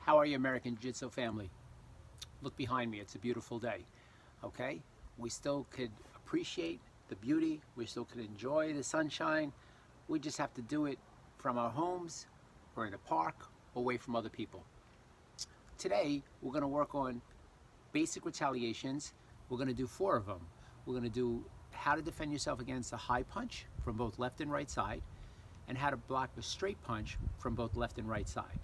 How are you, American Jiu-Jitsu family? Look behind me, it's a beautiful day, okay? We still could appreciate the beauty, we still could enjoy the sunshine. We just have to do it from our homes or in a park, away from other people. Today, we're gonna work on basic retaliations. We're gonna do 4 of them. We're gonna do how to defend yourself against a high punch from both left and right side, and how to block a straight punch from both left and right side.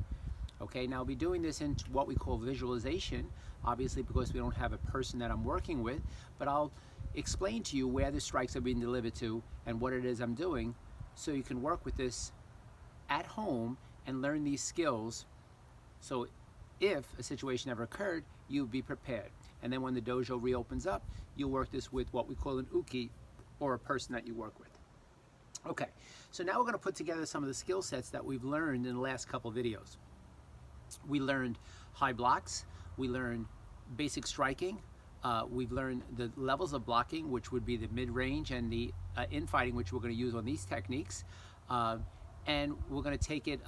Okay, now I'll be doing this in what we call visualization, obviously because we don't have a person that I'm working with, but I'll explain to you where the strikes are being delivered to and what it is I'm doing, so you can work with this at home and learn these skills, so if a situation ever occurred, you'll be prepared. And then when the dojo reopens up, you'll work this with what we call an uke, or a person that you work with. Okay, so now we're going to put together some of the skill sets that we've learned in the last couple videos. We learned high blocks, we learned basic striking, we've learned the levels of blocking, which would be the mid-range, and the infighting, which we're going to use on these techniques. And we're going to take it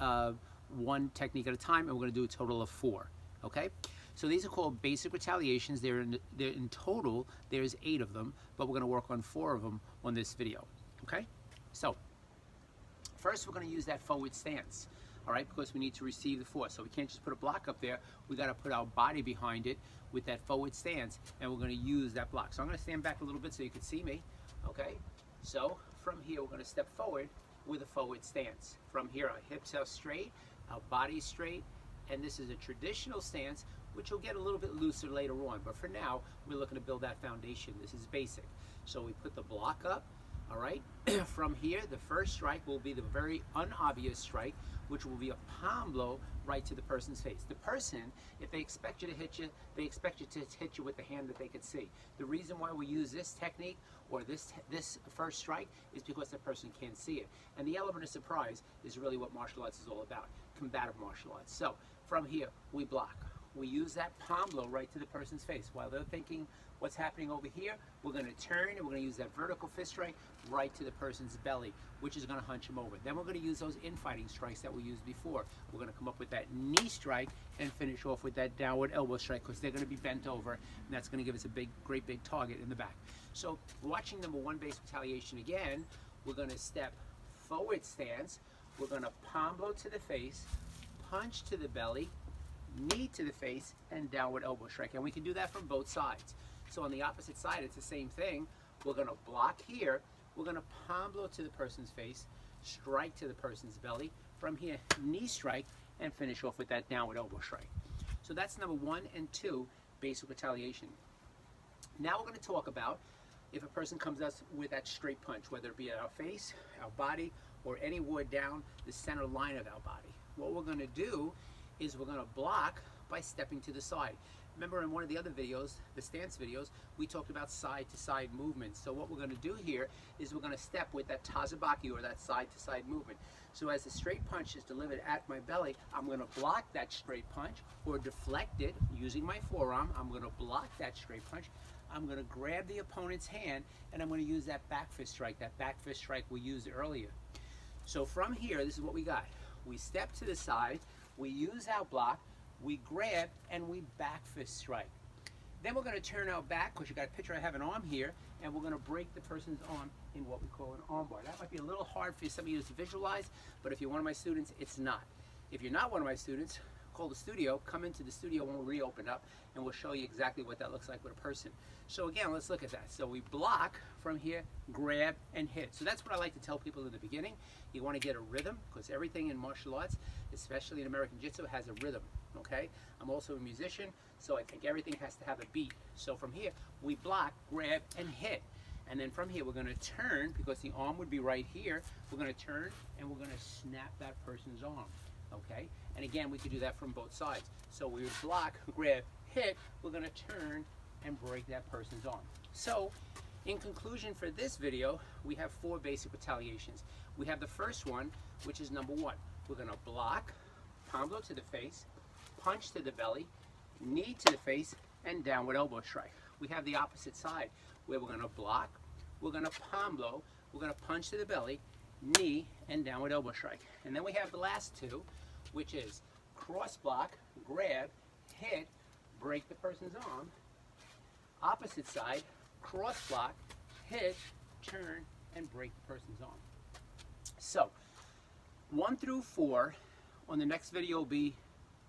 one technique at a time, and we're going to do a total of 4. Okay? So these are called basic retaliations. They're in total, there's 8 of them, but we're going to work on 4 of them on this video. Okay? So, first we're going to use that forward stance. All right, because we need to receive the force. So we can't just put a block up there. We got to put our body behind it with that forward stance, and we're going to use that block. So I'm going to stand back a little bit so you can see me. Okay, so from here we're going to step forward with a forward stance. From here our hips are straight, our body's straight, and this is a traditional stance, which will get a little bit looser later on. But for now, we're looking to build that foundation. This is basic. So we put the block up. All right, from here, the first strike will be the very unobvious strike, which will be a palm blow right to the person's face. The person, if they expect you to hit you, they expect you to hit you with the hand that they could see. The reason why we use this technique or this first strike is because the person can't see it. And the element of surprise is really what martial arts is all about, combative martial arts. So from here, we block. We use that palm blow right to the person's face. While they're thinking what's happening over here, we're going to turn and we're going to use that vertical fist strike right to the person's belly, which is going to hunch him over. Then we're going to use those infighting strikes that we used before. We're going to come up with that knee strike and finish off with that downward elbow strike, because they're going to be bent over, and that's going to give us a great big target in the back. So watching number 1 base retaliation again, we're going to step forward stance. We're going to palm blow to the face, punch to the belly, knee to the face, and downward elbow strike. And we can do that from both sides. So on the opposite side, it's the same thing. We're going to block here. We're going to palm blow to the person's face, strike to the person's belly. From here, knee strike, and finish off with that downward elbow strike. So that's number 1 and 2, basic retaliation. Now we're going to talk about if a person comes at us with that straight punch, whether it be at our face, our body, or anywhere down the center line of our body. What we're going to do is we're going to block by stepping to the side. Remember in one of the other videos, the stance videos, we talked about side-to-side movement. So what we're going to do here is we're going to step with that tazabaki, or that side-to-side movement. So as the straight punch is delivered at my belly, I'm going to block that straight punch or deflect it using my forearm. I'm going to block that straight punch. I'm going to grab the opponent's hand, and I'm going to use that back fist strike, we used earlier. So from here, this is what we got. We step to the side, we use our block, we grab, and we back fist strike. Then we're going to turn our back, because you got a picture, I have an arm here, and we're going to break the person's arm in what we call an arm bar. That might be a little hard for some of you to visualize, but if you're one of my students, it's not. If you're not one of my students, call the studio, come into the studio when we reopen up, and we'll show you exactly what that looks like with a person. So again, let's look at that. So we block from here, grab, and hit. So that's what I like to tell people in the beginning. You want to get a rhythm, because everything in martial arts, especially in American Jiu-Jitsu, has a rhythm. Okay? I'm also a musician, so I think everything has to have a beat. So from here, we block, grab, and hit. And then from here, we're going to turn, because the arm would be right here. We're going to turn, and we're going to snap that person's arm. Okay? And again, we could do that from both sides. So we would block, grab, hit. We're going to turn and break that person's arm. So, in conclusion for this video, we have 4 basic retaliations. We have the first one, which is number 1. We're going to block, palm blow to the face, punch to the belly, knee to the face, and downward elbow strike. We have the opposite side, where we're going to block, we're going to palm blow, we're going to punch to the belly, knee, and downward elbow strike. And then we have the last 2, which is cross block, grab, hit, break the person's arm. Opposite side, cross block, hit, turn, and break the person's arm. So 1 through 4, on the next video will be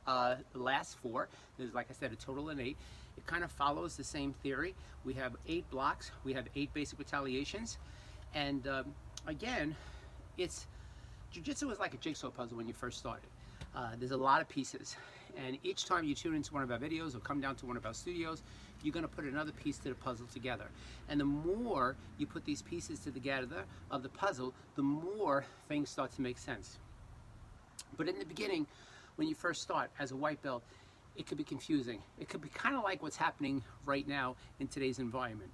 the last 4. There's, like I said, a total of 8. It kind of follows the same theory. We have 8 blocks, we have 8 basic retaliations, and again, Jiu-Jitsu is like a jigsaw puzzle when you first started. There's a lot of pieces, and each time you tune into one of our videos or come down to one of our studios, you're going to put another piece to the puzzle together. And the more you put these pieces together of the puzzle, the more things start to make sense. But in the beginning, when you first start as a white belt, it could be confusing. It could be kind of like what's happening right now in today's environment.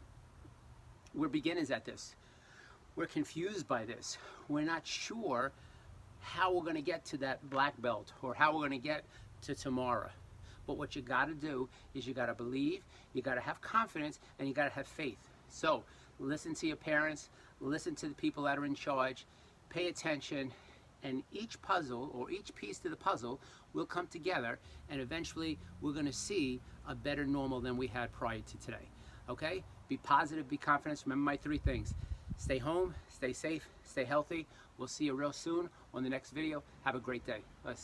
We're beginners at this. We're confused by this. We're not sure how we're going to get to that black belt or how we're going to get to tomorrow. But what you got to do is you got to believe, you got to have confidence, and you got to have faith. So listen to your parents, listen to the people that are in charge, pay attention, and each puzzle or each piece to the puzzle will come together, and eventually we're going to see a better normal than we had prior to today. Okay? Be positive, be confident. Remember my 3 things. Stay home, stay safe, stay healthy. We'll see you real soon on the next video. Have a great day. Bye.